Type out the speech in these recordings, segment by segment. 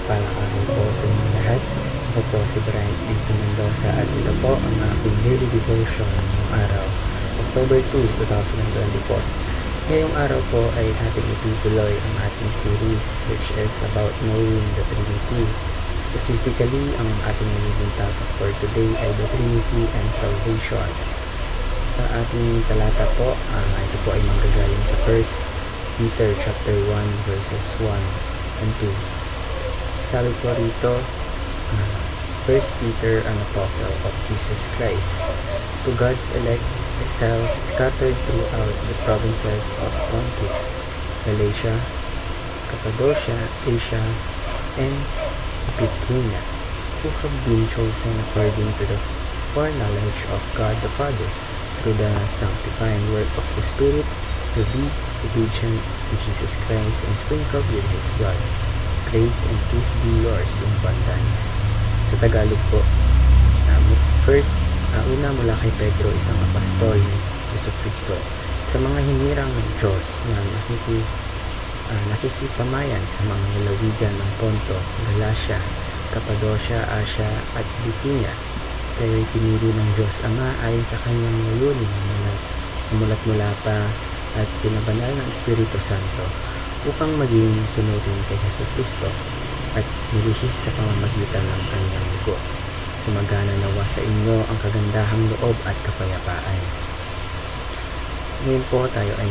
mapagpalang araw po sa inyo lahat. Ako po si Brian Lisa Mendoza at ito po ang aking daily devotion ngayong araw, October 2, 2024. Ngayong araw po ay ating itutuloy ang ating series which is about knowing the Trinity. Specifically, ang ating magiging topic for today ay the Trinity and Salvation. Sa ating talata po, ito po ay manggagaling sa 1 Peter chapter 1 verses 1 and 2. Sabi po rito, 1 Peter, an apostle of Jesus Christ, to God's elect exiles scattered throughout the provinces of Pontus, Galatia, Cappadocia, Asia, and Bithynia, who have been chosen according to the foreknowledge of God the Father, through the sanctifying work of the Spirit, to be obedient to Jesus Christ and sprinkled with His blood. Grace and peace be yours in abundance. Sa Tagalog po, una mula kay Pedro, isang apostol ni Jesucristo, sa mga hinirang ng Diyos na nakikipamayan sa mga lalawigan ng Ponto, Galatia, Cappadocia, Asia at Bithynia. Kayo'y pinili ng Diyos Ama ayon sa kanyang layunin na namulat mula pa at pinabanal ng Espiritu Santo upang maging sunodin kay Jesucristo at nilihis sa pamamagitan ng kanyang dugo. Sumagana nawa sa inyo ang kagandahang loob at kapayapaan. Ngayon po tayo ay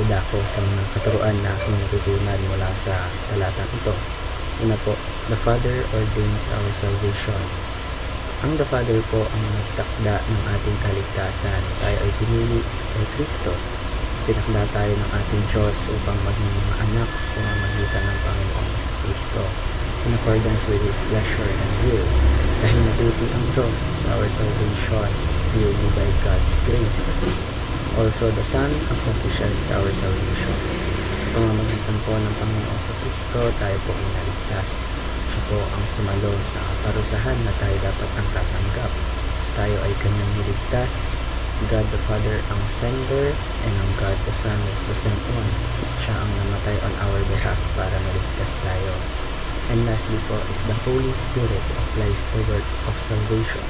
tadako sa mga katuruan na aking natutunan mula sa talatang ito. Una po, the Father ordains our salvation. Ang the Father po ang nagtakda ng ating kaligtasan. Tayo ay pinili kay Kristo. Tinakda tayo ng ating Diyos upang maging mga anak sa pamamagitan ng Panginoong Kristo, in accordance with His pleasure and will. Dahil mabuti ang Diyos, our salvation is purely by God's grace. Also, the Son accomplishes our salvation. Sa pamamagitan po ng Panginoong Kristo, tayo po ay naligtas. Siya po ang sumalo sa parusahan na tayo dapat ang tatanggap. Tayo ay kanyang niligtas. Si God the Father ang sender, and ang God the Son was the sent one. Siya ang namatay on our behalf para maligtas tayo. And lastly po is the Holy Spirit applies the work of salvation.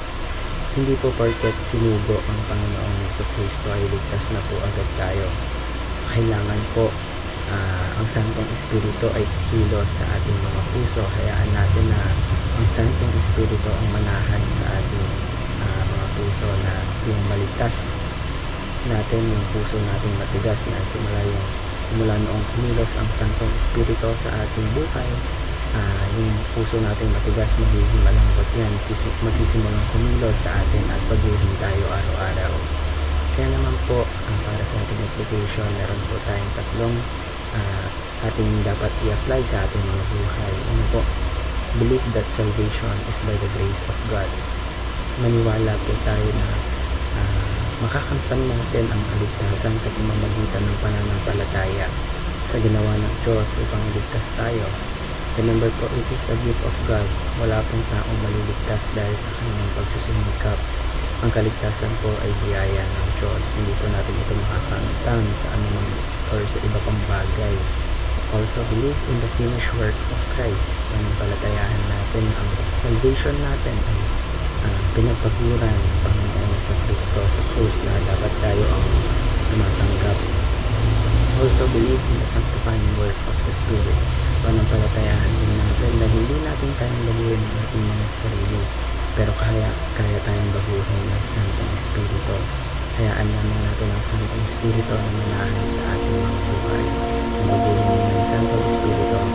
Hindi po porket sinugo ang Panginoong Jesucristo ay ligtas na po agad tayo. Kailangan po ang Santong Espiritu ay kikilos sa ating mga puso. Hayaan natin na ang Santong Espiritu ang manahan sa ating mga puso, na yung maligtas natin, yung puso nating matigas na simula noong kumilos ang Santong Espiritu sa ating buhay. Yung puso nating matigas, magiging malambot yan, magsisimulang kumilos sa atin at pagluhin tayo araw-araw. Kaya naman po, para sa ating application, meron po tayong tatlong ating dapat i-apply sa ating mga buhay. Ano po? Believe that salvation is by the grace of God. Maniwala po tayo na makakamtan natin ang kaligtasan sa pamamagitan ng pananampalataya sa ginawa ng Diyos upang iligtas tayo. Remember po, it is a gift of God. Wala pong taong maliligtas dahil sa kanyang pagsusumikap. Ang kaligtasan po ay biyaya ng Diyos. Hindi po natin ito makakamtan sa anumang or sa iba pang bagay. Also, believe in the finished work of Christ. Panampalatayahan natin ang salvation natin ay pinagpaguran ng Panginoon sa Kristo sa krus na dapat tayo ang tumatanggap. Also, believe in the sanctifying work of the Spirit. Panampalatayahan din natin na hindi natin kayang baguhin ang ating mga sarili, pero kaya tayong baguhin ng Santong Espiritu. Hayaan naman natin ang Santong Espiritu na manahan sa ating mga buhay, na baguhin ng Santong Espiritu ang